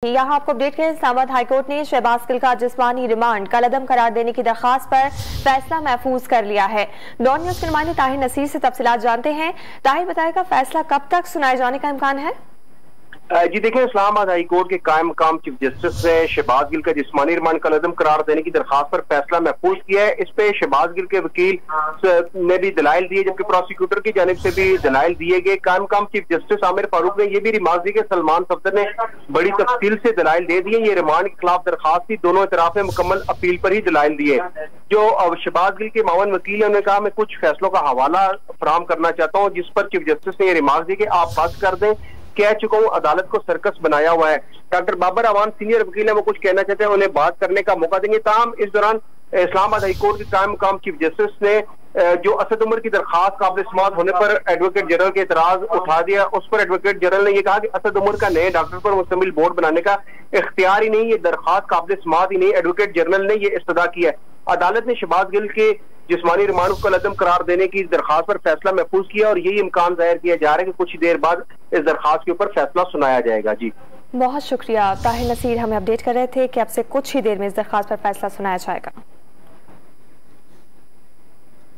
यहाँ आपको अपडेट करें, इस्लामाबाद हाईकोर्ट ने शहबाज गिल का जिस्मानी रिमांड कलअदम करार देने की दरखास्त पर फैसला महफूज कर लिया है। डॉन न्यूज के नुमाइंदे ताहिर नसीर से तफसीलात जानते हैं। ताहिर, बताएगा फैसला कब तक सुनाए जाने का इम्कान है? जी देखिए, इस्लामाबाद हाई कोर्ट के कायम मकाम चीफ जस्टिस ने शहबाज गिल का जिस्मानी रिमांड कलअदम करार देने की दरखास्त पर फैसला महफूज किया है। इस पे शहबाज गिल के वकील ने भी दलाइल दिए, जबकि प्रोसिक्यूटर की जानिब से भी दलाइल दिए गए। कायम मकाम चीफ जस्टिस आमिर फारूक ने यह भी रिमार्क दी कि सलमान सफदर ने बड़ी तफसील से दलाइल दे दिए। ये रिमांड के खिलाफ दरखास्त थी, दोनों इतराफ ने मुकम्मल अपील पर ही दलाइल दिए। जो शहबाज गिल के मावन वकील है, उन्होंने कहा मैं कुछ फैसलों का हवाला फराहम करना चाहता हूँ, जिस पर चीफ जस्टिस ने यह रिमार्क दी कि आप बस कर दें, कह चुका हूँ, अदालत को सर्कस बनाया हुआ है। डॉक्टर बाबर अवान सीनियर वकील है, वो कुछ कहना चाहते हैं, उन्हें बात करने का मौका देंगे। ताहम इस दौरान इस्लामाबाद हाईकोर्ट के कायम मकाम चीफ जस्टिस ने जो असद उमर की दरखास्त काबिल समाअत होने पर एडवोकेट जनरल के एतराज उठा दिया। उस पर एडवोकेट जनरल ने यह कहा कि असद उमर का नए डॉक्टर पर मुश्तमिल बोर्ड बनाने का इख्तियार ही नहीं, ये दरखास्त काबिल समाअत ही नहीं। एडवोकेट जनरल ने यह इस्तदा किया है। अदालत ने शहबाज गिल के जिस्मानी रिमांड को कलअदम करार देने की दरखास्त पर फैसला महफूज किया और यही इम्कान जाहिर किया जा रहा है कि कुछ देर बाद इस दरखास्त के ऊपर फैसला सुनाया जाएगा। जी बहुत शुक्रिया ताहिर नसीर, हमें अपडेट कर रहे थे कि अब से कुछ ही देर में इस दरखास्त पर फैसला सुनाया जाएगा।